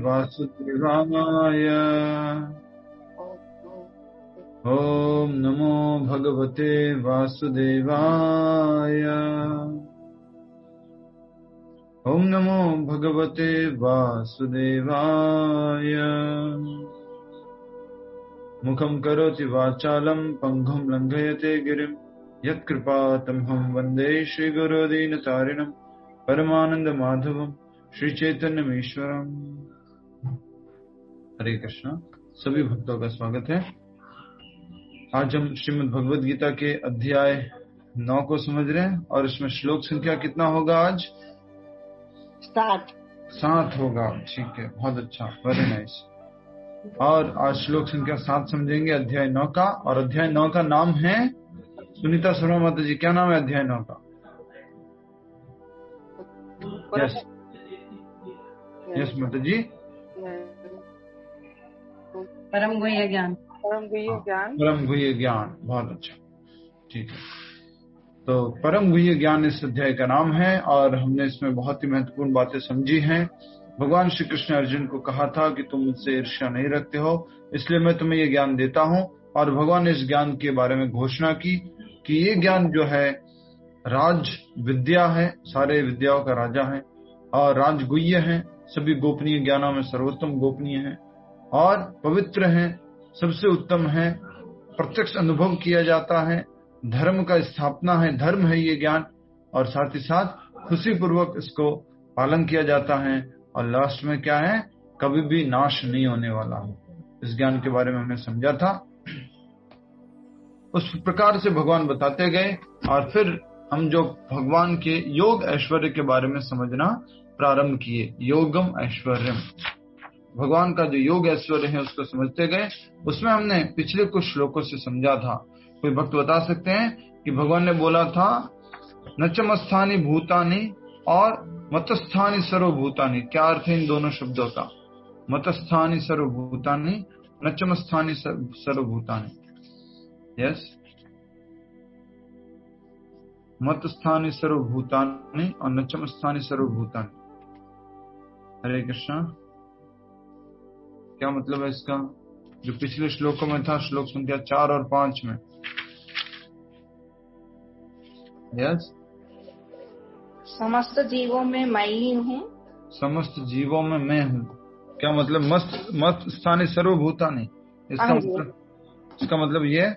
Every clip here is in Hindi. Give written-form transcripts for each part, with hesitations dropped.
वासुदेवाय। ओम नमो भगवते वासुदेवाय। ओम नमो भगवते वासुदेवाय। मुखं करोति वाचालं पंगुं लंघयते गिरिं यत्कृपातमहं वन्दे श्रीगुरुदीनतारिणं परमानंद माधवम श्री चैतन्यमीश्वरम। हरे कृष्णा। सभी भक्तों का स्वागत है। आज हम श्रीमद् भगवद गीता के अध्याय 9 को समझ रहे हैं और इसमें श्लोक संख्या कितना होगा आज? 7 होगा। ठीक है, बहुत अच्छा, वेरी नाइस। और आज श्लोक संख्या 7 समझेंगे अध्याय 9 का। और अध्याय 9 का नाम है, सुनीता शर्मा माता जी, क्या नाम है अध्याय 9 का? यस माता जी। परम गुह्य ज्ञान। परम गुह्य ज्ञान, बहुत अच्छा, ठीक है। तो परम गुह्य ज्ञान इस अध्याय का नाम है और हमने इसमें बहुत ही महत्वपूर्ण बातें समझी हैं। भगवान श्री कृष्ण अर्जुन को कहा था कि तुम मुझसे ईर्ष्या नहीं रखते हो, इसलिए मैं तुम्हें ये ज्ञान देता हूँ। और भगवान ने इस ज्ञान के बारे में घोषणा की कि ये ज्ञान जो है राज विद्या है, सारे विद्याओं का राजा है और राजगुह्य है, सभी गोपनीय ज्ञानों में सर्वोत्तम गोपनीय है और पवित्र है, सबसे उत्तम है, प्रत्यक्ष अनुभव किया जाता है, धर्म का स्थापना है, धर्म है ये ज्ञान। और साथ ही साथ खुशी पूर्वक इसको पालन किया जाता है और लास्ट में क्या है, कभी भी नाश नहीं होने वाला है। इस ज्ञान के बारे में हमने समझा था। उस प्रकार से भगवान बताते गए और फिर हम जो भगवान के योग ऐश्वर्य के बारे में समझना प्रारंभ किए। योगम ऐश्वर्यम, भगवान का जो योग ऐश्वर्य है उसको समझते गए। उसमें हमने पिछले कुछ श्लोकों से समझा था। कोई भक्त बता सकते हैं कि भगवान ने बोला था नचमस्थानी भूतानि और मतस्थानी सर्वभूतानि, क्या अर्थ है इन दोनों शब्दों का? मतस्थानी सर्वभूतानि, नचमस्थानी सर्वभूतानि। यस, मतस्थानी सर्वभूतानि और नचमस्थानी सर्वभूतानि। हरे कृष्णा। क्या मतलब है इसका? जो पिछले श्लोकों में था, श्लोक संख्या 4 और 5 में। यस, समस्त जीवों में मैं ही हूँ। समस्त जीवों में मैं हूँ, क्या मतलब? मत स्थानी सर्वभूतानि, इसका मतलब ये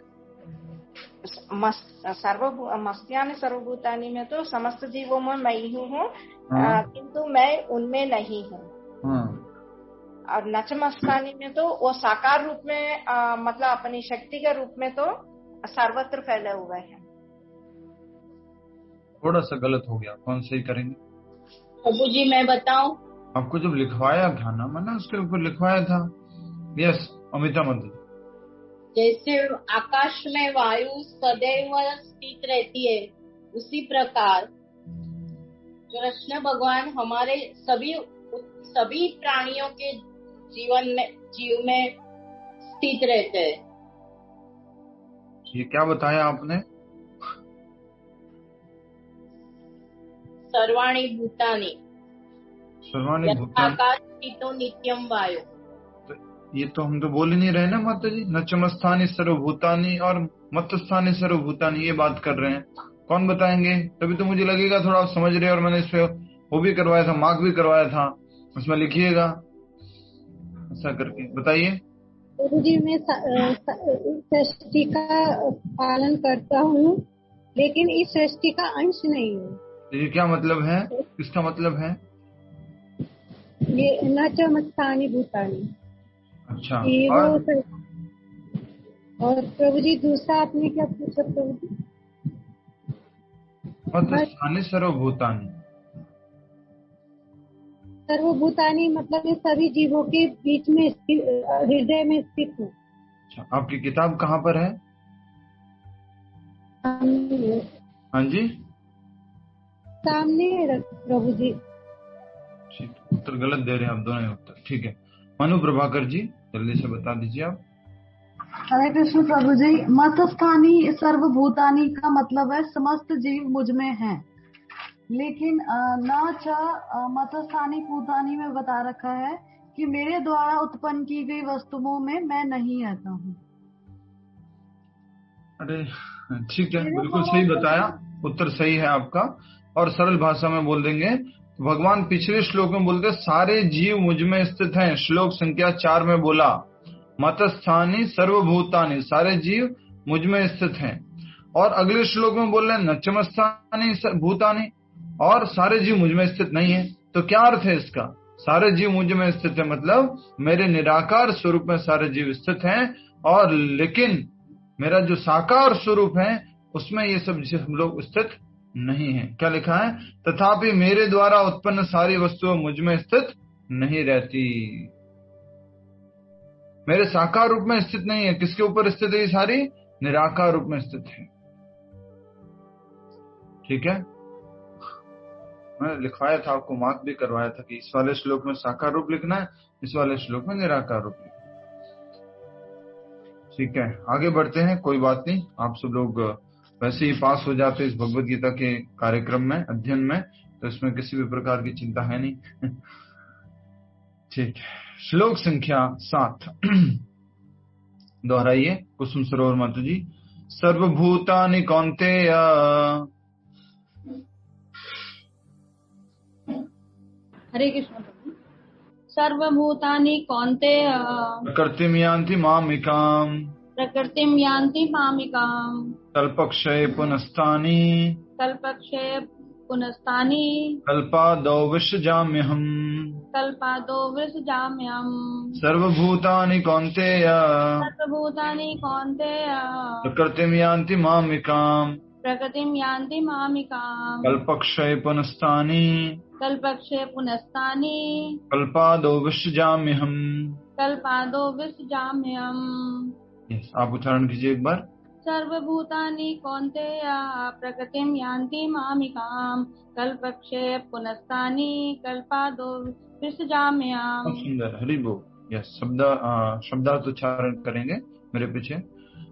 मस्त्यानि सर्वभूतानि में तो समस्त जीवों में मैं ही हूँ, किंतु मैं उनमें नहीं हूँ। और नचमस्तानी में तो वो साकार रूप में मतलब अपनी शक्ति के रूप में तो सर्वत्र फैले हुए हैं। थोड़ा सा गलत हो गया, कौन सही करेंगे? प्रभु जी मैं बताऊं? आपको जब लिखवाया था ना, मैंने उसके ऊपर लिखवाया था। यस अमिता मत। जैसे आकाश में वायु सदैव स्थित रहती है, उसी प्रकार कृष्ण भगवान हमारे सभी प्राणियों के जीव में स्थित रहते हैं। ये क्या बताया आपने? सर्वाणि भूतानि आकाश स्थितो नित्यम वायु। ये तो हम तो बोल ही नहीं रहे ना माता जी। नचमस्थानी सर्वभूतानि और मतस्थानी सर्वभूतानि, ये बात कर रहे हैं। कौन बताएंगे? तभी तो मुझे लगेगा थोड़ा आप समझ रहे। और मैंने इस पे वो भी करवाया था, मार्क भी करवाया था, उसमें लिखिएगा ऐसा करके। बताइए। प्रभु जी मैं सृष्टि का पालन करता हूँ, लेकिन इस सृष्टि का अंश नहीं हूँ। ये क्या मतलब है? किसका मतलब है? ये नचमस्थानी भूतानि। अच्छा। और प्रभु जी दूसरा आपने क्या पूछा प्रभु जी? मतस्थानी सर्वभूतानि। सर्वभूतानि मतलब ये सभी जीवों के बीच में हृदय में स्थित हूँ। अच्छा, आपकी किताब कहाँ पर है? हाँ जी, सामने है प्रभु जी। ठीक, उत्तर गलत दे रहे हैं आप दोनों उत्तर। ठीक है, मनु प्रभाकर जी जल्दी से बता दीजिए आप। हरे कृष्ण प्रभु जी। मतस्थानी सर्वभूतानि का मतलब है समस्त जीव मुझ में हैं, लेकिन न च मतस्थानी भूतानि में बता रखा है कि मेरे द्वारा उत्पन्न की गई वस्तुओं में मैं नहीं रहता हूँ। अरे ठीक है, बिल्कुल सही बताया, उत्तर सही है आपका। और सरल भाषा में बोल देंगे, भगवान पिछले श्लोक में बोलते सारे जीव मुझ में स्थित हैं। श्लोक संख्या 4 में बोला मतस्थानी सर्वभूतानि, सारे जीव मुझ में स्थित हैं। और अगले श्लोक में बोल रहे हैं नचमस्थानी भूतानि, और सारे जीव मुझ में स्थित नहीं है। तो क्या अर्थ है इसका? सारे जीव मुझ में स्थित है मतलब मेरे निराकार स्वरूप में सारे जीव स्थित हैं, और लेकिन मेरा जो साकार स्वरूप है उसमें ये सब हम लोग स्थित नहीं है। क्या लिखा है? तथापि मेरे द्वारा उत्पन्न सारी वस्तुएं मुझ में स्थित नहीं रहती, मेरे साकार रूप में स्थित नहीं है। किसके ऊपर स्थित है? ये सारी निराकार रूप में स्थित है। ठीक है, मैं लिखवाया था आपको, मार्क भी करवाया था कि इस वाले श्लोक में साकार रूप लिखना है, इस वाले श्लोक में निराकार रूप लिखना है। ठीक है, आगे बढ़ते हैं। कोई बात नहीं, आप सब लोग वैसे ही पास हो जाते इस भगवत गीता के कार्यक्रम में, अध्ययन में, तो इसमें किसी भी प्रकार की चिंता है नहीं। ठीक है, श्लोक संख्या 7 दोहराइए कुसुम सरोवर माता जी। सर्वभूतानि कौन्तेय, हरे कृष्ण। सर्वभूतानि कौन्तेय प्रकृतिं यान्ति मामिकाम्, प्रकृतिं यान्ति मामिकाम्, कल्पक्षये पुनस्तानि, कल्पक्षये पुनस्तानि, कल्पादौ विसृजाम्यहम्, कल्पादौ विसृजाम्यहम्। सर्वभूतानि कौन्तेय, सर्वभूतानि कौन्तेय प्रकृतिं यान्ति मामिकाम्, प्रकृतिं यान्ति मामिकाम्, कल्पक्षये पुनस्तानि, कल्पक्षये पुनस्तानि, कल्पादौ विसृजाम्यहम्, कल्पादौ विसृजाम्यहम्। यस, आप उच्चारण कीजिए एक बार। सर्वभूतानि कौन्तेय प्रकृतिं यान्ति मामिकाम्, कल्पक्षये पुनस्तानि, कल्पादौ विसृजाम्यहम्। बहुत सुंदर, हरि बोल। यस, शब्दार्थ उच्चारण करेंगे मेरे पीछे।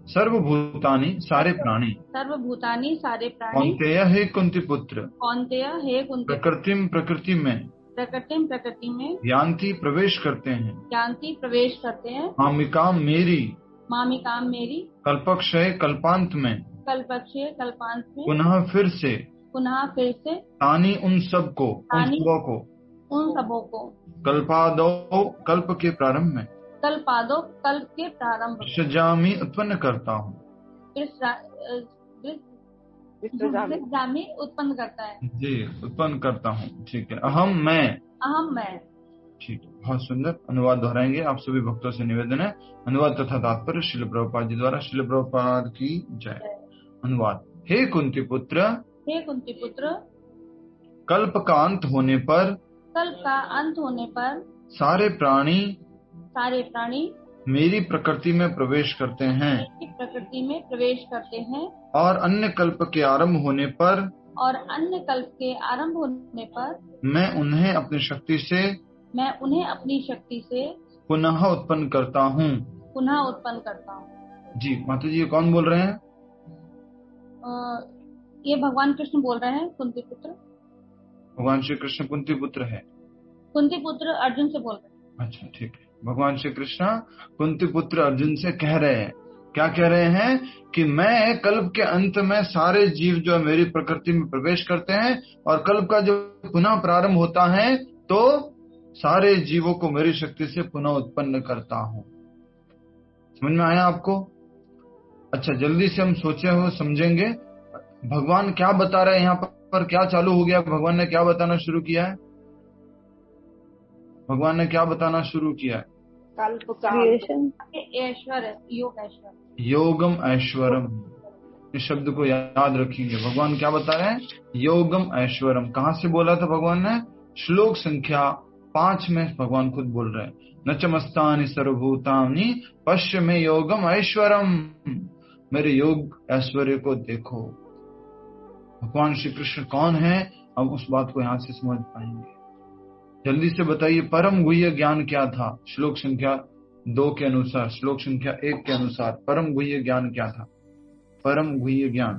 सर्वभूतानि, सारे प्राणी, सर्वभूतानि, सारे प्राणी, कौन्तेय, हे कुंती पुत्र, कौन्तेय, हे कुंती, प्रकृतिम, प्रकृति में, प्रकृतिम, प्रकृति में, यान्ति, प्रवेश करते हैं, यान्ति, प्रवेश करते हैं, मामिकाम, मेरी, मामिकाम, मेरी, कल्पक्षय, कल्पांत में, कल्पक्षय, कल्पांत में, पुनः फिर से, पुनः फिर से, तानी, उन सब को, उन तानि, सबों को, उन सबों को, कल्पादौ, कल्प के प्रारंभ में, कल्पादौ, कल्प के प्रारंभ में, विसृजामि, उत्पन्न करता हूँ, विसृजामि, उत्पन्न करता है। जी, उत्पन्न करता हूँ। ठीक है, अहम, मैं, अहम, मैं। ठीक है, बहुत सुंदर। अनुवाद दोहराएंगे। आप सभी भक्तों से निवेदन है, अनुवाद तथा तात्पर्य श्रील प्रभुपाद जी द्वारा। श्रील प्रभुपाद की जय। अनुवाद। हे कुंती पुत्र, हे कुंती पुत्र, कल्प का अंत होने पर, कल्प का अंत होने पर, सारे प्राणी, सारे प्राणी मेरी प्रकृति में प्रवेश करते हैं, मेरी प्रकृति में प्रवेश करते हैं, और अन्य कल्प के आरंभ होने पर, और अन्य कल्प के आरंभ होने पर, मैं उन्हें अपनी शक्ति से, मैं उन्हें अपनी शक्ति से पुनः उत्पन्न करता हूँ, पुनः उत्पन्न करता हूँ। जी माता जी, ये कौन बोल रहे हैं? ये भगवान कृष्ण बोल रहे हैं। कुंती पुत्र, भगवान श्री कृष्ण कुंती पुत्र है। कुंती पुत्र अर्जुन से बोल रहे हैं। अच्छा, ठीक है। भगवान श्री कृष्ण कुंती पुत्र अर्जुन से कह रहे हैं, क्या कह रहे हैं? कि मैं कल्प के अंत में सारे जीव जो मेरी प्रकृति में प्रवेश करते हैं, और कल्प का जो पुनः प्रारंभ होता है तो सारे जीवों को मेरी शक्ति से पुनः उत्पन्न करता हूं। समझ में आया आपको? अच्छा, जल्दी से हम सोचे हुए समझेंगे भगवान क्या बता रहे हैं यहाँ पर। क्या चालू हो गया? भगवान ने क्या बताना शुरू किया है? भगवान ने क्या बताना शुरू किया है? कल्प का ऐश्वर्य, योग ऐश्वर्य, योगम ऐश्वरम। इस शब्द को याद रखेंगे। भगवान क्या बता रहे हैं? योगम ऐश्वरम। कहाँ से बोला था भगवान ने? श्लोक संख्या 5 में भगवान खुद बोल रहे हैं, न चमस्तानि सर्वभूतानि पश्य में योगम ऐश्वरम। मेरे योग ऐश्वर्य को देखो। भगवान श्री कृष्ण कौन है, हम उस बात को यहाँ से समझ पाएंगे। जल्दी से बताइए, परम गुह्य ज्ञान क्या था? श्लोक संख्या 2 के अनुसार, श्लोक संख्या 1 के अनुसार परम गुह्य ज्ञान क्या था? परम गुह्य ज्ञान,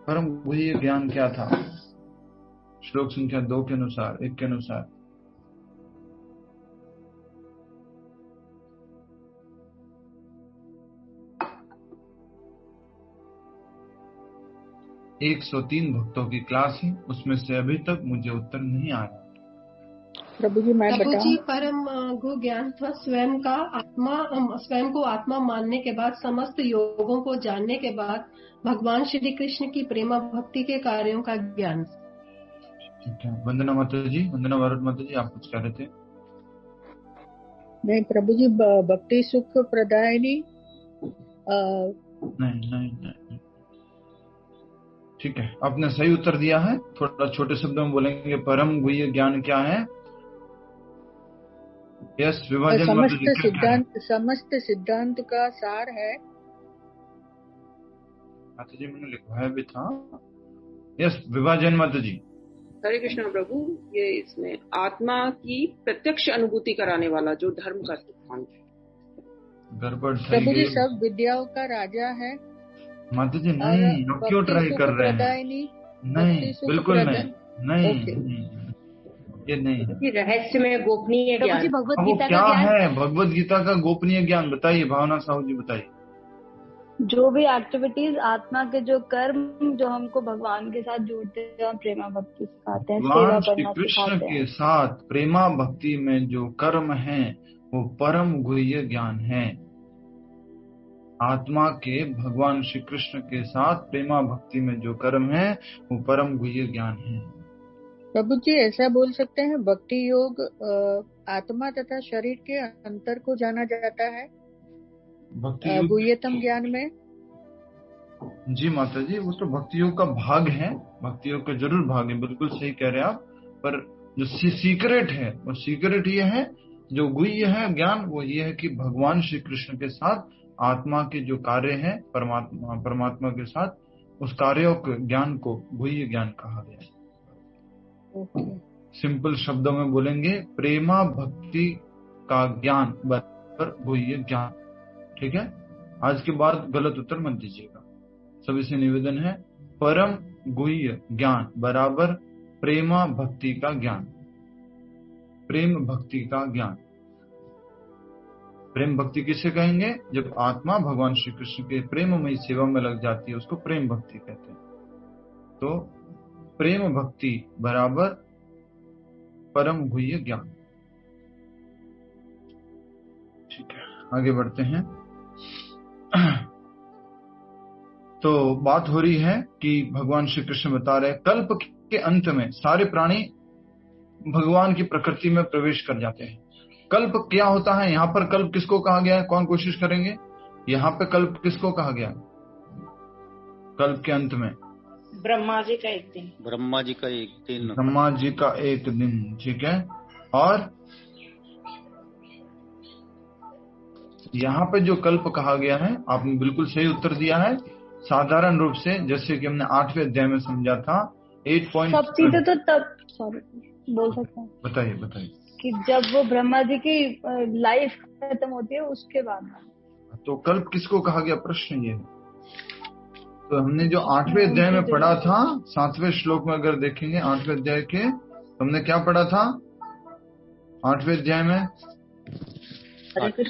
परम गुह्य ज्ञान क्या था? श्लोक संख्या 2 के अनुसार, 1 के अनुसार। एक 103 भक्तों की क्लास है, उसमें से अभी तक मुझे उत्तर नहीं आया। प्रभु जी मैं प्रभु जी, बताऊं? परम गो ज्ञान था स्वयं को आत्मा मानने के बाद, समस्त योगों को जानने के बाद, भगवान श्री कृष्ण की प्रेमा भक्ति के कार्यों का ज्ञान। ठीक है, वंदना माता जी, वंदना भारत माता जी, आप कुछ कह रहे थे? नहीं प्रभु जी, भक्ति सुख प्रदायिनी। नहीं, ठीक है, आपने सही उत्तर दिया है। थोड़ा छोटे शब्दों में बोलेंगे, परम गुह्य ज्ञान क्या है? यस, विभाजन समस्त सिद्धांत का सार है। माता जी मैंने लिखवाया भी था। यस, विभाजन माता जी। हरे कृष्ण प्रभु, ये इसमें आत्मा की प्रत्यक्ष अनुभूति कराने वाला जो धर्म का सिद्धांत है। गड़बड़ प्रभु जी, सब विद्याओं का राजा है। माता जी नहीं, आप क्यों ट्राई कर रहे हैं? नहीं, बिल्कुल नहीं, ये नहीं है। रहस्य में गोपनीय ज्ञान, वो क्या है? भगवत गीता का गोपनीय ज्ञान बताइए, भावना साहू जी बताइए। जो भी एक्टिविटीज, आत्मा के जो कर्म जो हमको भगवान के साथ जोड़ते हैं, प्रेमा भक्ति सिखाते हैं, सेवा करना कृष्ण के साथ प्रेमा भक्ति में जो कर्म है वो परम गुह्य ज्ञान है। आत्मा के भगवान श्री कृष्ण के साथ प्रेमा भक्ति में जो कर्म है वो परम गुह्य ज्ञान है। प्रभु जी, ऐसा बोल सकते हैं, भक्ति योग आत्मा तथा शरीर के अंतर को जाना जाता है गुह्यतम ज्ञान में। जी माता जी, वो तो भक्ति योग का भाग है, भक्ति योग का जरूर भाग है, बिल्कुल सही कह रहे हैं आप। पर जो सीक्रेट है, वो सीक्रेट ये है, जो गुह्य है ज्ञान, वो ये है कि भगवान श्री कृष्ण के साथ आत्मा के जो कार्य है, परमात्मा के साथ उस कार्यों के ज्ञान को गुह्य ज्ञान कहा गया है। सिंपल शब्दों में बोलेंगे, प्रेमा भक्ति का ज्ञान बराबर गुह्य ज्ञान। ठीक है, आज के बाद गलत उत्तर मत दीजिएगा। सभी से निवेदन है, परम गुह्य ज्ञान बराबर प्रेमा भक्ति का ज्ञान। प्रेम भक्ति का ज्ञान, प्रेम भक्ति किसे कहेंगे? जब आत्मा भगवान श्री कृष्ण के प्रेममयी सेवा में लग जाती है, उसको प्रेम भक्ति कहते हैं। तो प्रेम भक्ति बराबर परम गुह्य ज्ञान। ठीक है, आगे बढ़ते हैं। तो बात हो रही है कि भगवान श्री कृष्ण बता रहे, कल्प के अंत में सारे प्राणी भगवान की प्रकृति में प्रवेश कर जाते हैं। कल्प क्या होता है? यहाँ पर कल्प किसको कहा गया है? कौन कोशिश करेंगे? यहाँ पे कल्प किसको कहा गया? कल्प के अंत में ब्रह्मा जी का एक दिन। ब्रह्मा जी का एक दिन। ब्रह्मा जी का एक दिन, ठीक है। और यहाँ पे जो कल्प कहा गया है, आपने बिल्कुल सही उत्तर दिया है। साधारण रूप से, जैसे कि हमने 8वें अध्याय में समझा था, 8 सब चीजें तो तब बोल सकते हैं। बताइए कि जब वो ब्रह्मा जी की लाइफ खत्म होती है उसके बाद। तो कल्प किसको कहा गया? प्रश्न ये है। तो हमने जो 8वें अध्याय में पढ़ा था, 7वें श्लोक में अगर देखेंगे 8वें अध्याय के, हमने क्या पढ़ा था 8वें अध्याय में? 17वां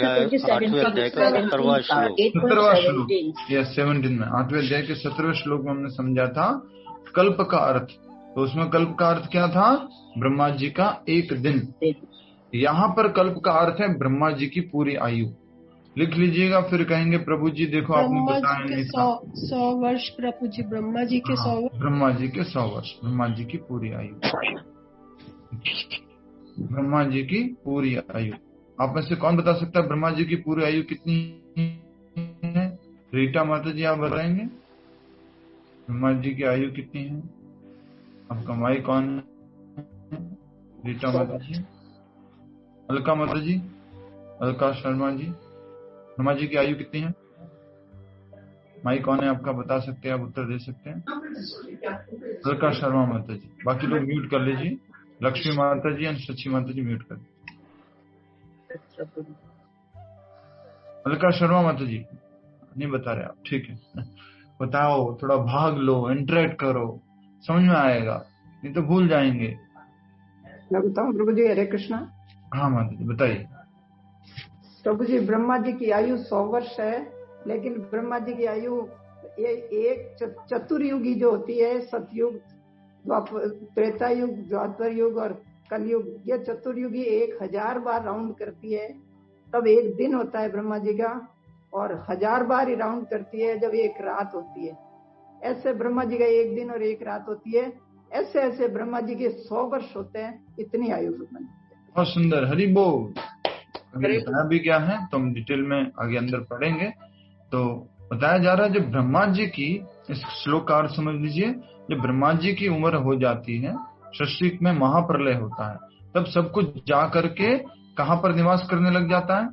श्लोक, या 17 में, 8वें अध्याय के 17वें श्लोक में हमने समझा था कल्प का अर्थ। तो उसमें कल्प का अर्थ क्या था? ब्रह्मा जी का एक दिन। यहाँ पर कल्प का अर्थ है ब्रह्मा जी की पूरी आयु। लिख लीजिएगा, फिर कहेंगे प्रभु जी देखो आपने बताया नहीं था। 100 वर्ष प्रभु जी, ब्रह्मा जी के 100 वर्ष। ब्रह्मा जी के 100 वर्ष, ब्रह्मा जी की पूरी आयु, ब्रह्मा जी की पूरी आयु। आप में से कौन बता सकता है ब्रह्मा जी की पूरी आयु कितनी है? रीटा माता जी आप बताएंगे ब्रह्मा जी की आयु कितनी है? आपका माई कौन है? रीटा माता जी, अलका माता जी, अलका शर्मा जी, ब्रह्मा जी की आयु कितनी है? माई कौन है आपका? बता सकते हैं, आप उत्तर दे सकते हैं। अलका शर्मा माता जी। बाकी लोग म्यूट कर लीजिए। लक्ष्मी माता जी और सची माता जी म्यूट कर। अलका शर्मा माता जी नहीं बता रहे आप, ठीक है। बताओ, थोड़ा भाग लो, इंटरेक्ट करो, समझ में आएगा। नहीं तो भूल जाएंगे। मैं बताऊं प्रभु जी? हरे कृष्णा। हाँ माता जी बताइए। प्रभु जी, ब्रह्मा जी की आयु 100 वर्ष है, लेकिन ब्रह्मा जी की आयु ये एक चतुर्युगी जो होती है, सतयुग, त्रेता युग, द्वापर युग और कलयुग, ये चतुर्युगी 1000 बार राउंड करती है, तब एक दिन होता है ब्रह्मा जी का, और 1000 बार ही राउंड करती है जब एक रात होती है। ऐसे ब्रह्मा जी का एक दिन और एक रात होती है। ऐसे ऐसे ब्रह्मा जी के 100 वर्ष होते हैं। इतनी आयु ब्रह्मा जी। बहुत सुंदर, हरि बोल। अभी बताया भी क्या है तो हम डिटेल में आगे अंदर पढ़ेंगे। तो बताया जा रहा है जब ब्रह्मा जी की, इस श्लोक का अर्थ समझ लीजिए, जब ब्रह्मा जी की उम्र हो जाती है, सृष्टि में महाप्रलय होता है, तब सब कुछ जा करके कहां पर निवास करने लग जाता है।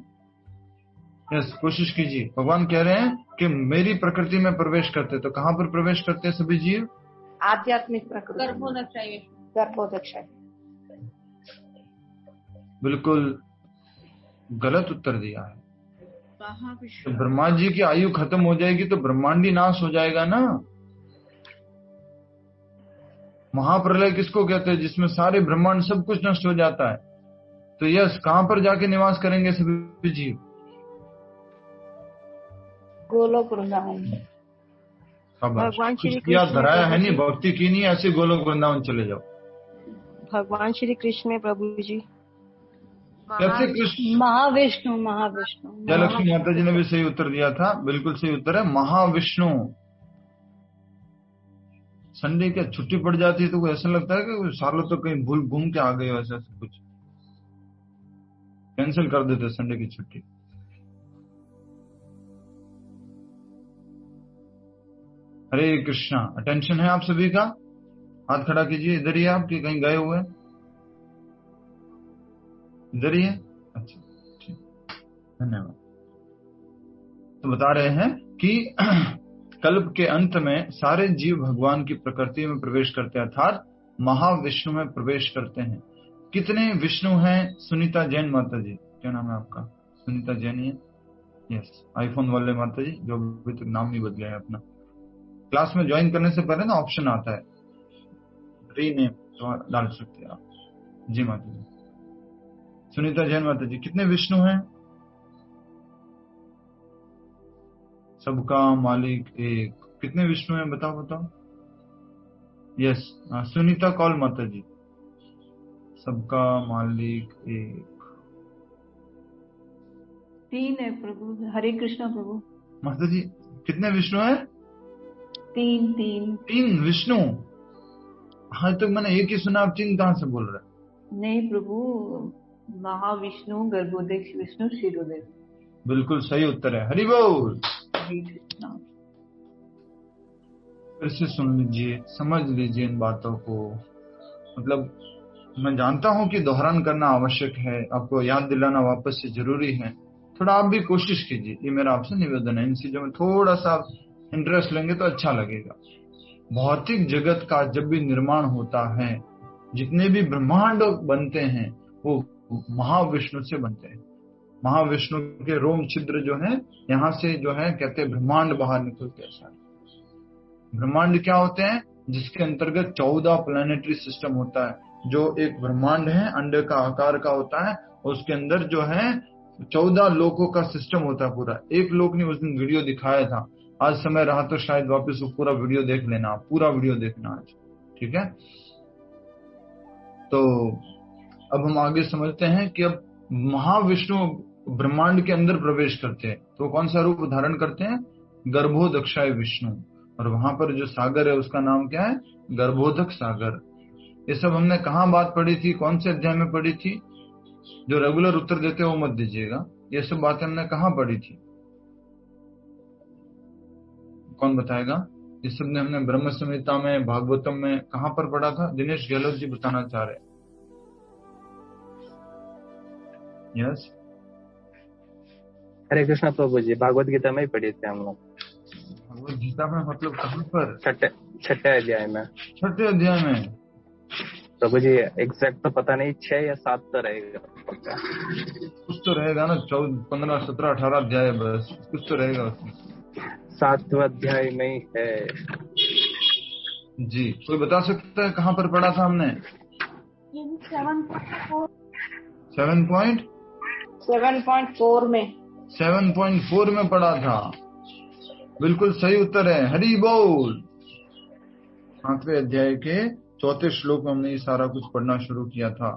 यस, कोशिश कीजिए। भगवान कह रहे हैं कि मेरी प्रकृति में प्रवेश करते, तो कहां पर प्रवेश करते हैं सभी जीव? आध्यात्मिक प्रकृति, गर्भोदक्षाय। बिल्कुल गलत उत्तर दिया है। तो ब्रह्मा जी की आयु खत्म हो जाएगी तो ब्रह्मांडी नाश हो जाएगा ना। महाप्रलय किसको कहते हैं? जिसमें सारे ब्रह्मांड सब कुछ नष्ट हो जाता है। तो यस, कहां पर जाके निवास करेंगे सभी जीव? गोलोक वृंदावन। भगवान श्री कृष्ण धराया है नहीं, भक्ति की नहीं, ऐसे गोलोक वृंदावन चले जाओ। भगवान श्री कृष्ण में प्रभु जी। कैसे कृष्ण? महाविष्णु। महाविष्णु। जयलक्ष्मी माता जी ने भी सही उत्तर दिया था, बिल्कुल सही उत्तर है महाविष्णु। संडे क्या छुट्टी पड़ जाती है तो ऐसा लगता है कि सालों तो कहीं भूल घूम के आ गए, वैसा सब कुछ कैंसिल कर देते संडे की छुट्टी। हरे कृष्णा। अटेंशन है आप सभी का? हाथ खड़ा कीजिए। इधर ही आप कि कहीं गए हुए? इधर ही है। अच्छा ठीक, धन्यवाद। तो बता रहे हैं कि कल्प के अंत में सारे जीव भगवान की प्रकृति में प्रवेश करते हैं, अर्थात महाविष्णु में प्रवेश करते हैं। कितने विष्णु हैं? सुनीता जैन माता जी, क्या नाम है आपका? सुनीता जैन ही है? यस, आईफोन वाले माता जी जो अभी तक नाम नहीं बदले हैं अपना। क्लास में ज्वाइन करने से पहले ना ऑप्शन आता है रीनेम, तो डाल सकते हैं आप। जी माता जी। सुनीता जैन माता जी, कितने विष्णु हैं? सबका मालिक एक। कितने विष्णु हैं बताओ बताओ। यस, सुनीता कौल माता जी, सबका मालिक एक। 3 है प्रभु। हरे कृष्णा प्रभु। माता जी कितने विष्णु हैं? 3 विष्णु। हाँ तो मैंने एक ही सुना, आप 3 कहां से बोल रहे? नहीं प्रभु, महाविष्णु, गर्भोदक्ष विष्णु, शिरोदेव। बिल्कुल सही उत्तर है। हरि बोल। फिर से सुन लीजिए, समझ लीजिए इन बातों को। मतलब मैं जानता हूं कि दोहरान करना आवश्यक है, आपको याद दिलाना वापस से जरूरी है। थोड़ा आप भी कोशिश कीजिए, ये मेरा आपसे निवेदन है। इन चीजों में थोड़ा सा इंटरेस्ट लेंगे तो अच्छा लगेगा। भौतिक जगत का जब भी निर्माण होता है, जितने भी ब्रह्मांड बनते हैं वो महाविष्णु से बनते हैं। महाविष्णु के रोम छिद्र जो है, यहाँ से जो है कहते हैं ब्रह्मांड बाहर निकलते हैं सारे। ब्रह्मांड क्या होते हैं? जिसके अंतर्गत 14 प्लैनेटरी सिस्टम होता है। जो एक ब्रह्मांड है अंडे का आकार का होता है, उसके अंदर जो है 14 लोकों का सिस्टम होता है पूरा। एक लोक ने उस दिन वीडियो दिखाया था, आज समय रहा तो शायद वापस वो पूरा वीडियो देख लेना, पूरा वीडियो देखना आज, ठीक है। तो अब हम आगे समझते हैं कि अब महाविष्णु ब्रह्मांड के अंदर प्रवेश करते हैं तो कौन सा रूप धारण करते हैं? गर्भोदक्षाय विष्णु। और वहां पर जो सागर है उसका नाम क्या है? गर्भोदक सागर। ये सब हमने कहाँ बात पढ़ी थी? कौन से अध्याय में पढ़ी थी? जो रेगुलर उत्तर देते हो मत दीजिएगा। ये सब बातें हमने कहाँ पढ़ी थी? कौन बताएगा? ये सब ने हमने ब्रह्म संहिता में, भागवतम में कहाँ पर पढ़ा था? दिनेश गहलोत जी बताना चाह रहे। यस, हरे कृष्णा प्रभु जी, भागवत गीता में ही पढ़ी थी हम लोग। भागवत गीता में मतलब कहाँ पर? छठे अध्याय में। छठे अध्याय में प्रभु जी, एग्जैक्ट तो पता नहीं, 6 या 7 तो रहेगा, कुछ तो रहेगा ना। 14, 15, 17, 18 अध्याय, बस कुछ तो रहेगा उसमें। 7वें अध्याय में ही है। जी, कोई बता सकता है कहाँ पर पढ़ा था हमने? 7.4 में 7.4 में पढ़ा था। बिल्कुल सही उत्तर है, हरि बोल। 7वें अध्याय के 4थे श्लोक में हमने ये सारा कुछ पढ़ना शुरू किया था,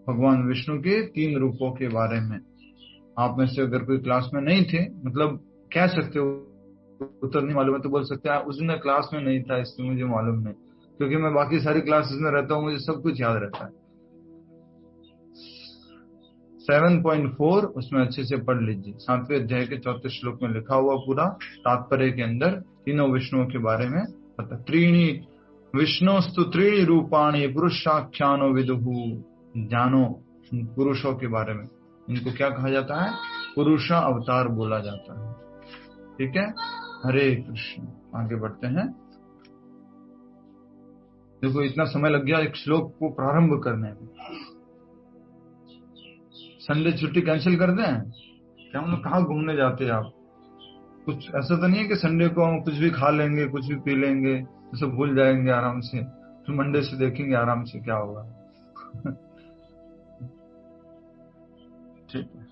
भगवान विष्णु के 3 रूपों के बारे में। आप में से अगर कोई क्लास में नहीं थे, मतलब कह सकते हो उत्तर नहीं मालूम है तो बोल सकते हैं उस दिन मैं क्लास में नहीं था इसलिए मुझे मालूम नहीं, क्योंकि मैं बाकी सारी क्लासेस में रहता हूँ, मुझे सब कुछ याद रहता है। 7.4 उसमें अच्छे से पढ़ लीजिए। 7वें अध्याय के 4थे श्लोक में लिखा हुआ पूरा तात्पर्य के अंदर तीनों विष्णुओं के बारे में पता। त्रीणी विष्णुस्तु त्रीणी रूपाणी पुरुषाख्यानो विदुहु। जानो पुरुषों के बारे में, इनको क्या कहा जाता है? पुरुषा अवतार बोला जाता है। ठीक है, हरे कृष्ण। आगे बढ़ते हैं। देखो इतना समय लग गया एक श्लोक को प्रारंभ करने में। संडे छुट्टी कैंसिल कर दें क्या? हम लोग कहाँ घूमने जाते हैं आप? कुछ ऐसा तो नहीं है कि संडे को हम कुछ भी खा लेंगे, कुछ भी पी लेंगे तो सब भूल जाएंगे आराम से, फिर मंडे से देखेंगे आराम से क्या होगा। ठीक है।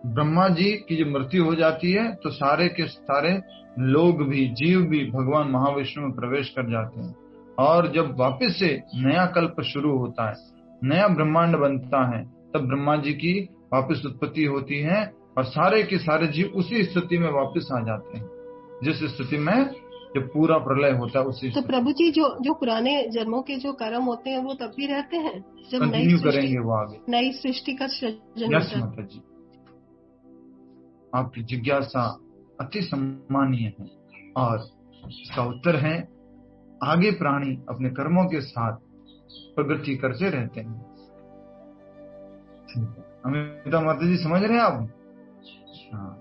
ब्रह्मा जी की जब मृत्यु हो जाती है तो सारे के सारे लोग भी, जीव भी भगवान महाविष्णु में प्रवेश कर जाते हैं, और जब वापस से नया कल्प शुरू होता है, नया ब्रह्मांड बनता है, तब ब्रह्मा जी की वापस उत्पत्ति होती है और सारे के सारे जीव उसी स्थिति में वापस आ जाते हैं जिस स्थिति में जब पूरा प्रलय होता है उसी। तो प्रभु जी जो पुराने जन्मों के जो कर्म होते हैं वो तब भी रहते हैं जब कंटिन्यू करेंगे वो आगे नई सृष्टि का सृजन होता है। माता जी, आपकी जिज्ञासा अति सम्मानीय है और इसका उत्तर है आगे प्राणी अपने कर्मों के साथ प्रगति करते रहते हैं। अमिता माता जी समझ रहे हैं आप? हाँ,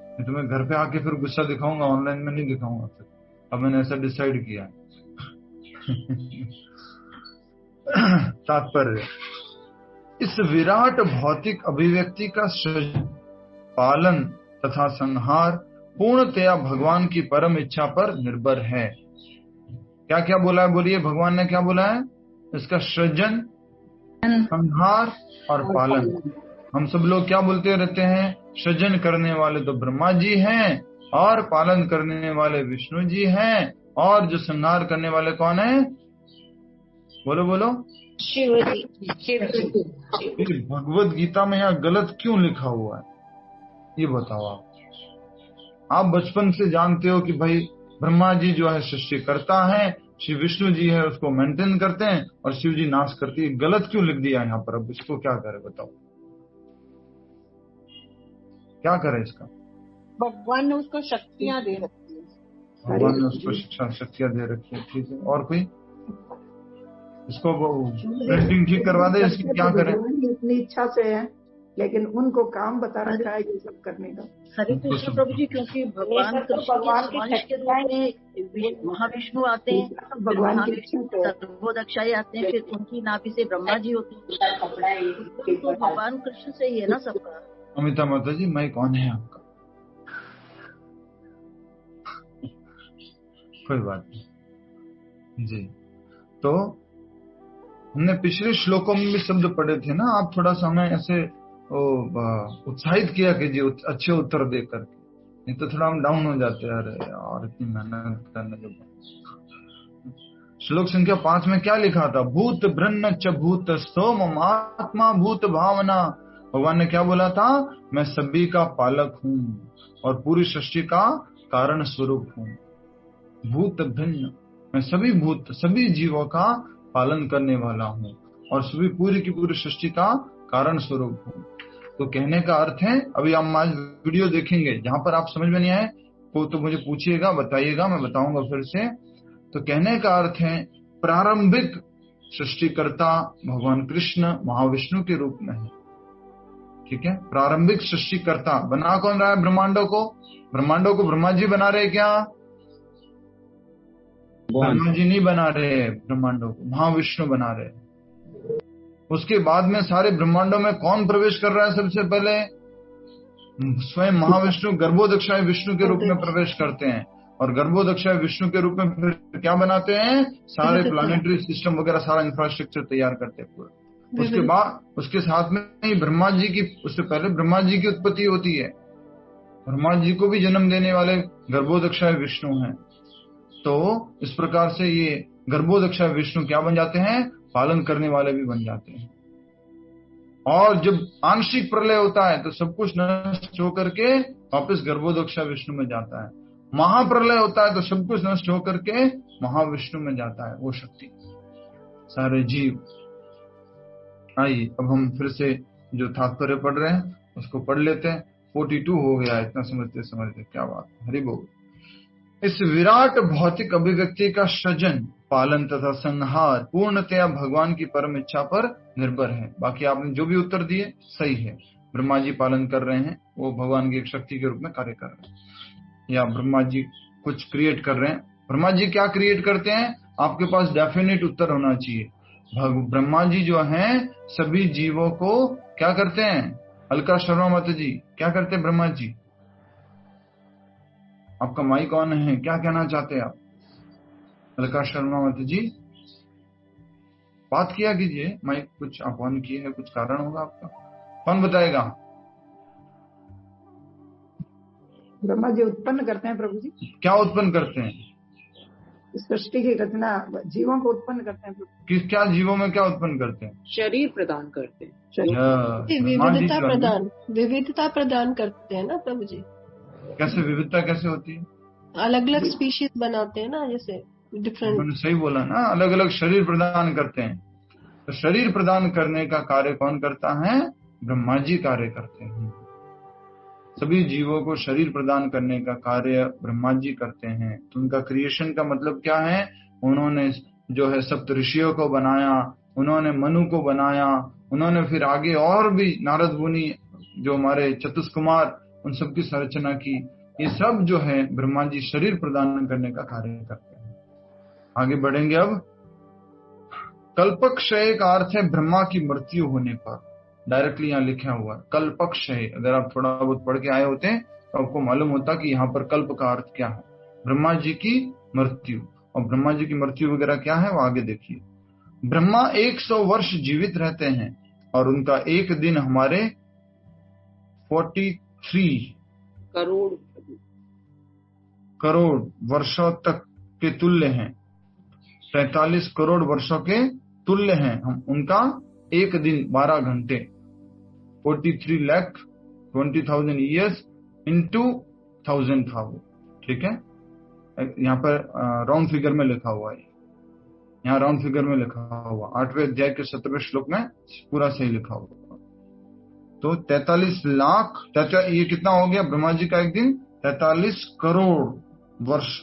मैं तुम्हें घर पे आके फिर गुस्सा दिखाऊंगा, ऑनलाइन में नहीं दिखाऊंगा फिर। अब मैंने ऐसा डिसाइड किया। तात्पर्य, इस विराट भौतिक अभिव्यक्ति का सृजन, पालन तथा संहार पूर्णतया भगवान की परम इच्छा पर निर्भर है। क्या क्या बोला है? बोलिए, भगवान ने क्या बोला है? इसका सृजन, संहार और पालन। हम सब लोग क्या बोलते रहते हैं? सृजन करने वाले तो ब्रह्मा जी हैं और पालन करने वाले विष्णु जी हैं, और जो संहार करने वाले कौन है? बोलो बोलो, शिव जी। भगवत गीता में यहाँ गलत क्यों लिखा हुआ है ये बताओ आप बचपन से जानते हो कि भाई ब्रह्मा जी जो है सृष्टि करता है, शिव विष्णु जी है उसको मेंटेन करते हैं और शिव जी नाश करती है। गलत क्यों लिख दिया यहाँ पर? अब इसको क्या करे बताओ, क्या करे इसका? भगवान ने उसको शक्तियां दे रखी है। भगवान ने उसको शक्तियां दे रखी है। ठीक है, और कोई? इसको प्रिंटिंग ठीक करवा दे, इसकी क्या करें? अपनी इच्छा से है, लेकिन उनको काम बता रखा है ये सब करने का। हरे कृष्ण प्रभु जी, क्योंकि भगवान के रूप में महाविष्णु आते हैं, भगवान की सर्वोदक्षाई आते हैं, फिर उनकी नाभि से ब्रह्मा जी होते हैं, तो भगवान कृष्ण से ही है ना सबका। अमिता माता जी, मैं कौन है आपका? कोई बात नहीं जी। तो हमने पिछले श्लोकों में भी शब्द पढ़े थे ना, आप थोड़ा सा हमें ऐसे उत्साहित किया कीजिए अच्छे उत्तर दे करके, नहीं तो थोड़ा हम डाउन हो जाते हैं। अरे यार इतनी मेहनत करने के बाद। श्लोक संख्या 5 में क्या लिखा था? भूत ब्रह्म च भूत सोम आत्मा भूत भावना। भगवान ने क्या बोला था? मैं सभी का पालक हूँ और पूरी सृष्टि का कारण स्वरूप हूँ। भूत भिन्न, मैं सभी भूत सभी जीवों का पालन करने वाला हूँ और सभी पूरी की पूरी सृष्टि का कारण स्वरूप हूँ। तो कहने का अर्थ है, अभी हम आज वीडियो देखेंगे, जहां पर आप समझ में नहीं आए तो मुझे पूछिएगा, बताइएगा, मैं बताऊंगा फिर से। तो कहने का अर्थ है प्रारंभिक सृष्टिकर्ता भगवान कृष्ण महाविष्णु के रूप में है। ठीक है, प्रारंभिक सृष्टिकर्ता बना कौन रहा है ब्रह्मांडों को? ब्रह्मांडों को ब्रह्मा जी बना रहे क्या? ब्रह्मा जी नहीं बना रहे, ब्रह्मांडों को महाविष्णु बना रहे। उसके बाद में सारे ब्रह्मांडों में कौन प्रवेश कर रहा है सबसे पहले? स्वयं महाविष्णु गर्भोदक्षाय विष्णु के रूप में प्रवेश करते हैं और गर्भोदक्षाय विष्णु के रूप में फिर क्या बनाते हैं, सारे प्लानिटरी सिस्टम वगैरह सारा इंफ्रास्ट्रक्चर तैयार करते हैं पूरा। उसके बाद उसके साथ में ही ब्रह्मा जी की, उससे पहले ब्रह्मा जी की उत्पत्ति होती है। ब्रह्मा जी को भी जन्म देने वाले गर्भोदक्षाय विष्णु हैं। तो इस प्रकार से ये गर्भोदक्षाय विष्णु क्या बन जाते हैं, पालन करने वाले भी बन जाते हैं। और जब आंशिक प्रलय होता है तो सब कुछ नष्ट होकर के वापस गर्भोदक्षाय विष्णु में जाता है। महाप्रलय होता है तो सब कुछ नष्ट होकर के महाविष्णु में जाता है वो शक्ति, सारे जीव। आइए अब हम फिर से जो तात्पर्य पढ़ रहे हैं उसको पढ़ लेते हैं। 42 हो गया, इतना समझते समझते, क्या बात, हरि बोल। इस विराट भौतिक अभिव्यक्ति का सृजन, पालन तथा संहार पूर्णतया भगवान की परम इच्छा पर निर्भर है। बाकी आपने जो भी उत्तर दिए सही है। ब्रह्मा जी पालन कर रहे हैं, वो भगवान की एक शक्ति के रूप में कार्य कर रहे हैं, या ब्रह्मा जी कुछ क्रिएट कर रहे हैं। ब्रह्मा जी क्या क्रिएट करते हैं, आपके पास डेफिनेट उत्तर होना चाहिए। ब्रह्मा जी जो हैं सभी जीवों को क्या करते हैं, अलका शर्मा माता जी क्या करते हैं ब्रह्मा जी? आपका माइक ऑन है, क्या कहना चाहते हैं आप? अलका शर्मा माता जी बात किया कीजिए, माइक कुछ आप ऑन किए है, कुछ कारण होगा आपका, कौन बताएगा? ब्रह्मा जी उत्पन्न करते हैं प्रभु जी। क्या उत्पन्न करते हैं? सृष्टि की रचना, जीवों को उत्पन्न करते हैं प्रभु। किस क्या जीवों में क्या उत्पन्न करते हैं? शरीर प्रदान करते हैं, विविधता प्रदान करते हैं ना प्रभु जी। कैसे विविधता कैसे होती है? अलग अलग स्पीशीज बनाते हैं ना, जैसे डिफरेंट। सही बोला ना, अलग अलग शरीर प्रदान करते हैं। तो शरीर प्रदान करने का कार्य कौन करता है? ब्रह्मा जी कार्य करते हैं। सभी जीवों को शरीर प्रदान करने का कार्य ब्रह्मा जी करते हैं। तो उनका क्रिएशन का मतलब क्या है? उन्होंने जो है सप्त ऋषियों को बनाया, उन्होंने मनु को बनाया, उन्होंने फिर आगे और भी नारद मुनि जो हमारे चतुष्कुमार, उन सबकी संरचना की। ये सब जो है ब्रह्मा जी शरीर प्रदान करने का कार्य करते हैं। आगे बढ़ेंगे अब। कल्पक्षय का अर्थ है ब्रह्मा की मृत्यु होने पर। डायरेक्टली यहाँ लिखा हुआ है कल्पक्षय। अगर आप थोड़ा बहुत पढ़ के आए होते हैं तो आपको मालूम होता कि यहाँ पर कल्प का अर्थ क्या है, ब्रह्मा जी की मृत्यु। और ब्रह्मा जी की मृत्यु वगैरह क्या है वो आगे देखिए। ब्रह्मा 100 वर्ष जीवित रहते हैं और उनका एक दिन हमारे 43 करोड़ वर्षों तक के तुल्य हैं। 43 करोड़ वर्षों के तुल्य हैं हम, उनका एक दिन 12 घंटे। 43,20,000 ईयर्स इंटू 1000,000। ठीक है, यहाँ पर राउंड फिगर में लिखा हुआ है, यहाँ राउंड फिगर में लिखा हुआ 8वें अध्याय के 17वें श्लोक में पूरा सही लिखा हुआ। तो 43 लाख, ये कितना हो गया ब्रह्मा जी का एक दिन? 43 करोड़ वर्ष।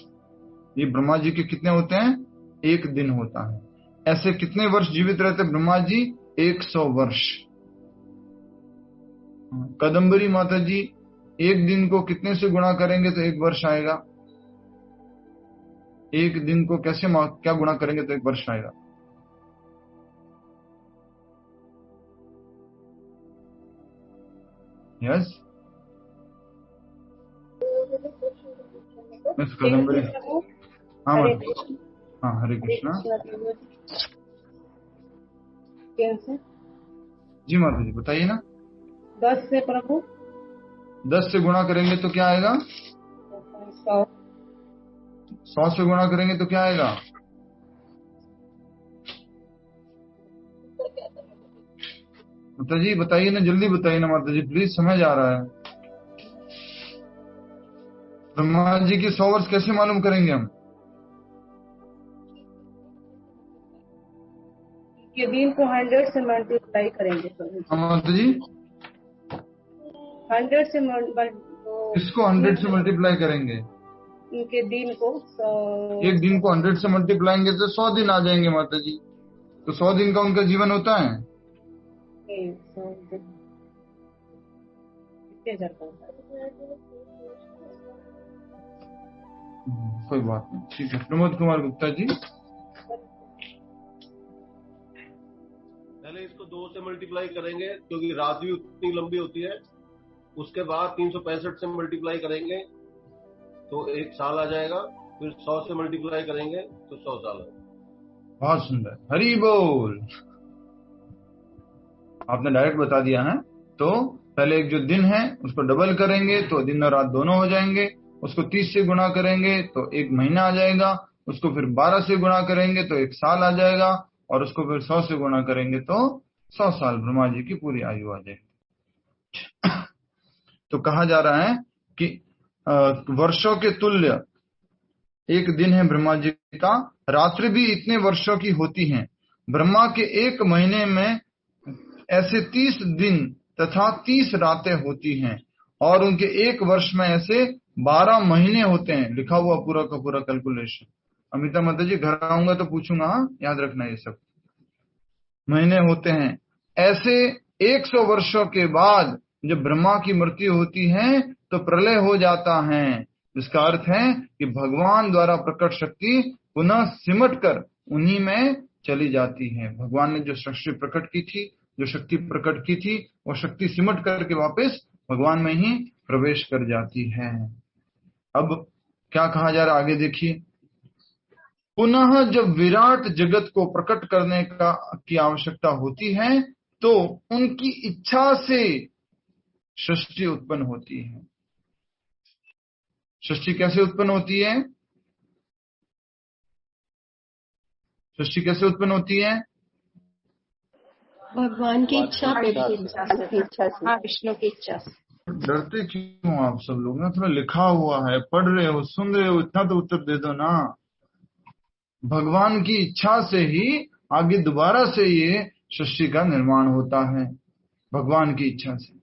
ये ब्रह्मा जी के कितने होते हैं? एक दिन होता है। ऐसे कितने वर्ष जीवित रहते ब्रह्मा जी? 100 वर्ष। कदम्बरी माता जी एक दिन को कितने से गुणा करेंगे तो एक वर्ष आएगा? एक दिन को कैसे क्या गुणा करेंगे तो एक वर्ष आएगा? Yes miss Kadambari. हाँ हाँ, हरे कृष्णा जी। माता जी बताइए ना। 10 से प्रभु 10 से गुणा करेंगे तो क्या आएगा? 100 से गुणा करेंगे तो क्या आएगा? माता जी बताइए ना, जल्दी बताइए ना माता जी प्लीज, समझ आ रहा है। ब्रह्मा जी की 100 वर्ष कैसे मालूम करेंगे हम? के दिन को 100 से मल्टीप्लाई करेंगे माता जी। 100 से इसको 100 से मल्टीप्लाई करेंगे? इनके दिन को एक दिन को 100 से मल्टीप्लाएंगे तो 100 दिन आ जाएंगे माता जी। तो 100 दिन का उनका जीवन होता है। कोई बात नहीं, ठीक है। प्रमोद कुमार गुप्ता जी। पहले इसको 2 से मल्टीप्लाई करेंगे क्योंकि रात भी उतनी लंबी होती है उसके बाद 365 से मल्टीप्लाई करेंगे तो 1 साल आ जाएगा, फिर 100 से मल्टीप्लाई करेंगे तो 100 साल आएगा। बहुत सुंदर, हरि बोल। आपने डायरेक्ट बता दिया है। तो पहले एक जो दिन है उसको डबल करेंगे तो दिन और रात दोनों हो जाएंगे, उसको 30 से गुणा करेंगे तो 1 महीना आ जाएगा, उसको फिर 12 से गुणा करेंगे तो 1 साल आ जाएगा, और उसको फिर 100 से गुणा करेंगे तो 100 साल ब्रह्मा जी की पूरी आयु आ जाएगी। तो कहा जा रहा है कि वर्षों के तुल्य एक दिन है ब्रह्मा जी का, रात्रि भी इतने वर्षों की होती हैं। ब्रह्मा के 1 महीने में ऐसे 30 दिन तथा 30 रातें होती हैं, और उनके 1 वर्ष में ऐसे 12 महीने होते हैं। लिखा हुआ पूरा का पूरा कैलकुलेशन। अमिता माता जी घर आऊंगा तो पूछूंगा, हाँ याद रखना ये सब महीने होते हैं। ऐसे 100 वर्षों के बाद जब ब्रह्मा की मृत्यु होती है तो प्रलय हो जाता है। इसका अर्थ है कि भगवान द्वारा प्रकट शक्ति पुनः सिमट कर उन्हीं में चली जाती है। भगवान ने जो सृष्टि प्रकट की थी, जो शक्ति प्रकट की थी, वो शक्ति सिमट करके वापस भगवान में ही प्रवेश कर जाती है। अब क्या कहा जा रहा है आगे देखिए। पुनः जब विराट जगत को प्रकट करने की आवश्यकता होती है तो उनकी इच्छा से सृष्टि उत्पन्न होती है। सृष्टि कैसे उत्पन्न होती है? सृष्टि कैसे उत्पन्न होती है? भगवान की इच्छा पे, विष्णु की इच्छा से। डरते क्यों आप सब लोग? ना थोड़ा लिखा हुआ है, पढ़ रहे हो, सुन रहे हो, इतना तो उत्तर दे दो ना। भगवान की इच्छा से ही आगे दोबारा से ये सृष्टि का निर्माण होता है। भगवान की इच्छा से।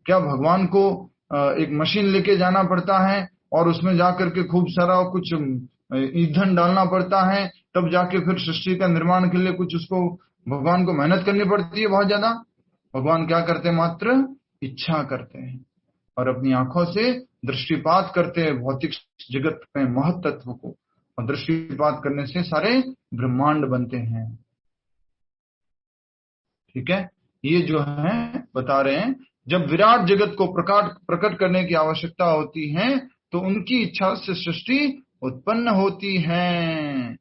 क्या भगवान को एक मशीन लेके जाना पड़ता है और उसमें जाकर के खूब सारा कुछ ईंधन डालना पड़ता है, तब जाके फिर सृष्टि का निर्माण के लिए कुछ उसको भगवान को मेहनत करनी पड़ती है बहुत ज्यादा? भगवान क्या करते हैं? मात्र इच्छा करते हैं और अपनी आंखों से दृष्टिपात करते हैं भौतिक जगत में महत्त्व को, और दृष्टिपात करने से सारे ब्रह्मांड बनते हैं। ठीक है, ये जो है बता रहे हैं जब विराट जगत को प्रकट करने की आवश्यकता होती है तो उनकी इच्छा से सृष्टि उत्पन्न होती है।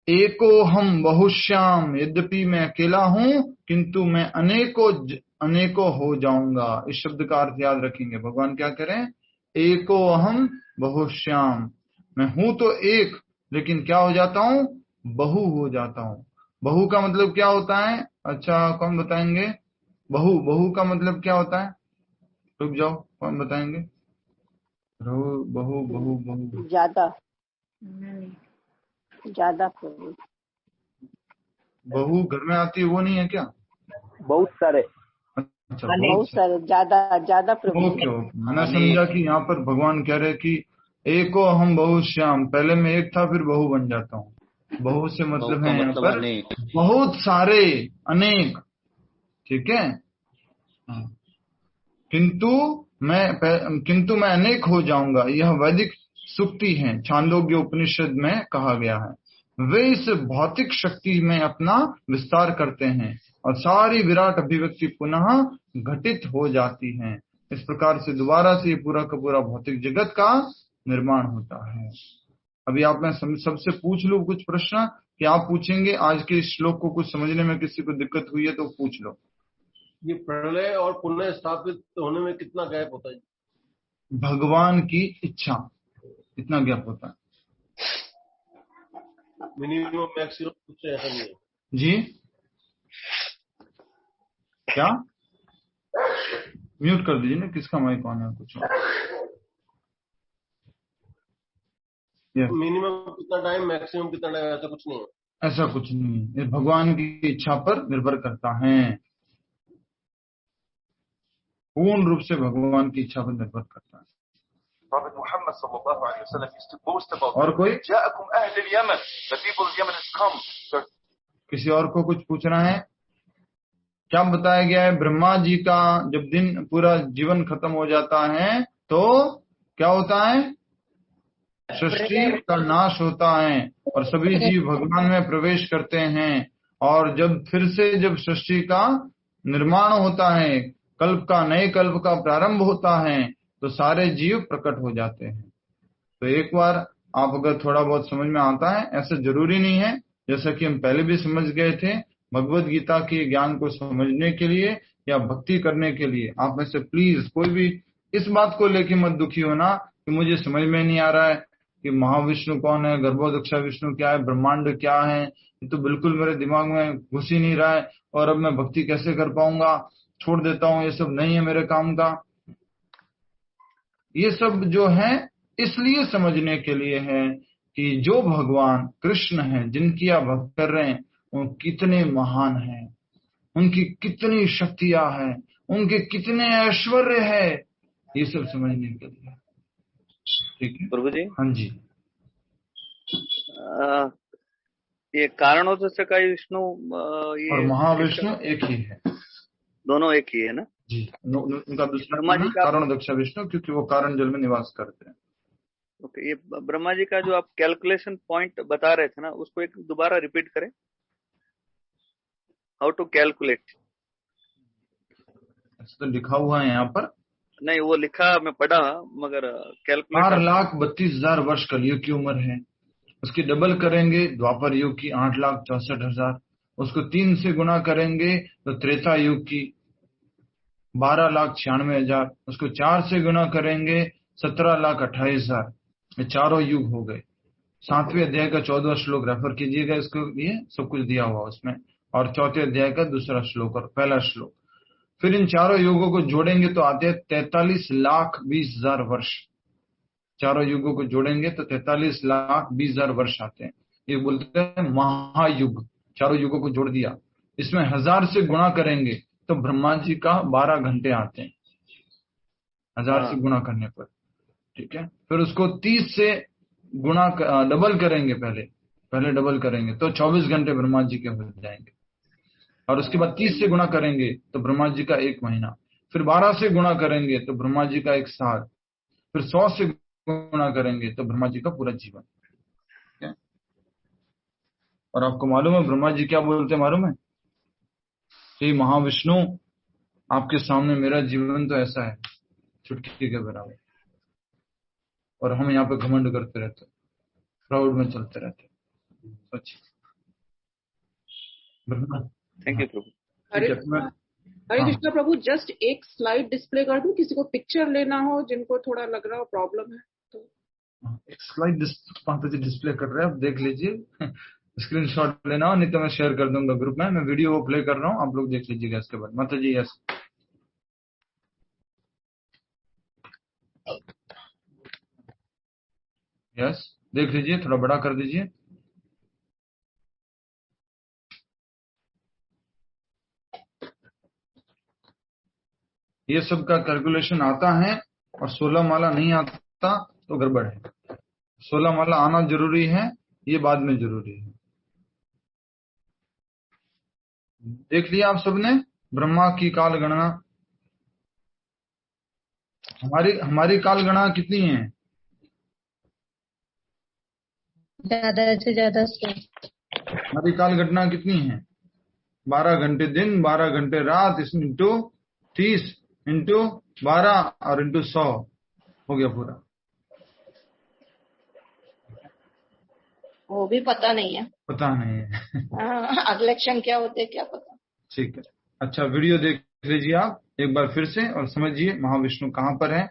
एको हम बहुश्याम, यद्यपि मैं अकेला हूं किंतु मैं अनेकों हो जाऊंगा। इस शब्द का अर्थ याद रखेंगे। भगवान क्या करें? एको अहम बहुश्याम, मैं हूं तो एक, लेकिन क्या हो जाता हूं? बहु हो जाता हूं। बहु का मतलब क्या होता है? अच्छा, कौन बताएंगे? बहु का मतलब क्या होता है? रुक जाओ, कौन बताएंगे? बहु ज्यादा बहु घर में आती है वो नहीं है क्या? बहुत सारे। अच्छा, बहुत सारे, ज्यादा प्रभु। ओके, मैंने समझा कि यहाँ पर भगवान कह रहे कि एको हम बहुश्याम, पहले मैं एक था फिर बहु बन जाता हूँ। बहु से मतलब है यहाँ पर बहुत सारे, अनेक। ठीक है, किंतु मैं अनेक हो जाऊंगा, यह वैदिक सुक्ति है, छांदोग्य उपनिषद में कहा गया है। वे इस भौतिक शक्ति में अपना विस्तार करते हैं और सारी विराट अभिव्यक्ति पुनः घटित हो जाती है। इस प्रकार से दोबारा से पूरा का पूरा भौतिक जगत का निर्माण होता है। अभी आप मैं सबसे पूछ लूं कुछ प्रश्न कि आप पूछेंगे? आज के इस श्लोक को कुछ समझने में किसी को दिक्कत हुई है तो पूछ लो। ये प्रलय और पुनः स्थापित होने में कितना गैप होता है? भगवान की इच्छा, इतना गैप होता है। मिनिमम मैक्सिमम कुछ ऐसा नहीं है जी? क्या? म्यूट कर दीजिए ना, किसका माइक ऑन है? कुछ मिनिमम कितना टाइम, मैक्सिमम कितना टाइम, ऐसा कुछ नहीं है। ऐसा कुछ नहीं है, ये भगवान की इच्छा पर निर्भर करता है। पूर्ण रूप से भगवान की इच्छा पर निर्भर करता है। Prophet Muhammad sallallahu alaihi wasallam used to boast about और कोई? Ja'akum ahl al-Yaman, the people of Yemen has come. किसी और को कुछ पूछना है? क्या बताया गया है? ब्रह्मा जी का जब दिन पूरा जीवन खत्म हो जाता है तो क्या होता है? सृष्टि का नाश होता है और सभी जीव भगवान में प्रवेश करते हैं। और जब फिर से जब सृष्टि का निर्माण होता है, कल्प का, नए कल्प का प्रारंभ होता है तो सारे जीव प्रकट हो जाते हैं। तो एक बार आप अगर थोड़ा बहुत समझ में आता है, ऐसा जरूरी नहीं है, जैसा कि हम पहले भी समझ गए थे, भगवत गीता के ज्ञान को समझने के लिए या भक्ति करने के लिए आप में से प्लीज कोई भी इस बात को लेके मत दुखी होना कि मुझे समझ में नहीं आ रहा है कि महाविष्णु कौन है, गर्भोदक्षा विष्णु क्या है, ब्रह्मांड क्या है, ये तो बिल्कुल मेरे दिमाग में घुस ही नहीं रहा है और अब मैं भक्ति कैसे कर पाऊंगा, छोड़ देता हूँ, ये सब नहीं है मेरे काम का। ये सब जो है इसलिए समझने के लिए है कि जो भगवान कृष्ण है जिनकी आप भक्त कर रहे हैं वो कितने महान हैं, उनकी कितनी शक्तियां हैं, उनके कितने ऐश्वर्य है, ये सब समझने के लिए। ठीक है प्रभु जी। हाँ जी। ये कारणोदक का विष्णु और महाविष्णु एक ही है, दोनों एक ही है ना जी। उनका दूसरा नाम है कारणोदक विष्णु क्योंकि वो कारण जल में निवास करते हैं। ओके, ये ब्रह्मा जी का जो आप कैलकुलेशन पॉइंट बता रहे थे ना, उसको एक दोबारा रिपीट करें। हाउ टू कैलकुलेट, तो लिखा हुआ है यहाँ पर। नहीं वो लिखा मैं पढ़ा मगर कैलकुलेट 4,32,000 वर्ष कलयुग की उम्र है, उसकी डबल करेंगे द्वापर युग की 8,64,000, उसको 3 से गुना करेंगे तो त्रेता युग की 12,96,000, उसको 4 से गुना करेंगे 17,28,000। ये चारों युग हो गए। 7वें अध्याय का 14वां श्लोक रेफर कीजिएगा, इसको लिए सब कुछ दिया हुआ उसमें, और 4थे अध्याय का 2रा श्लोक और पहला श्लोक। फिर इन चारों युगों को जोड़ेंगे तो आते हैं 43,20,000 वर्ष। चारों युगों को जोड़ेंगे तो 43,20,000 वर्ष आते हैं। ये बोलते हैं महायुग। चारों युगों को जोड़ दिया, इसमें 1000 से गुणा करेंगे तो ब्रह्मा जी का 12 घंटे आते हैं 1000 से गुणा करने पर। ठीक है, फिर उसको 30 से गुणा डबल करेंगे, पहले डबल करेंगे तो 24 घंटे ब्रह्मा जी के हो जाएंगे, और उसके बाद 30 से गुणा करेंगे तो ब्रह्मा जी का 1 महीना, फिर 12 से गुणा करेंगे तो ब्रह्मा जी का 1 साल, फिर 100 से गुणा करेंगे तो ब्रह्मा जी का पूरा जीवन। ठीक है, और आपको मालूम है ब्रह्मा जी क्या बोलते हैं मालूम है? हे महाविष्णु, आपके सामने मेरा जीवन तो ऐसा है चुटकी के बराबर, और हम यहाँ पे घमंड करते रहते, प्राउड में चलते रहते। सच। थैंक यू प्रभु। हरे कृष्णा प्रभु, जस्ट एक स्लाइड डिस्प्ले कर दूं, किसी को पिक्चर लेना हो, जिनको थोड़ा लग रहा हो प्रॉब्लम है तो। एक स्लाइड डिस्प्ले कर रहे हैं, आप देख लीजिए, स्क्रीनशॉट लेना हो, नहीं तो मैं शेयर कर दूंगा ग्रुप में। मैं वीडियो प्ले कर रहा हूँ, आप लोग देख लीजिएगा इसके बाद। माता जी यस यस, देख लीजिए, थोड़ा बड़ा कर दीजिए। ये सब का कैलकुलेशन आता है, और 16 माला नहीं आता तो गड़बड़ है। 16 माला आना जरूरी है, ये बाद में जरूरी है। देख लिया आप सबने ब्रह्मा की काल गणना। हमारी काल गणना कितनी है? ज्यादा से ज्यादा। हमारी काल गणना कितनी है? 12 घंटे दिन, 12 घंटे रात, इसमें इंटू 30 इंटू 12 और इंटू 100 हो गया पूरा। वो भी पता नहीं है, अगले क्षण क्या होते हैं क्या पता। ठीक है, अच्छा वीडियो देख लीजिए आप एक बार फिर से और समझिए महाविष्णु कहाँ पर है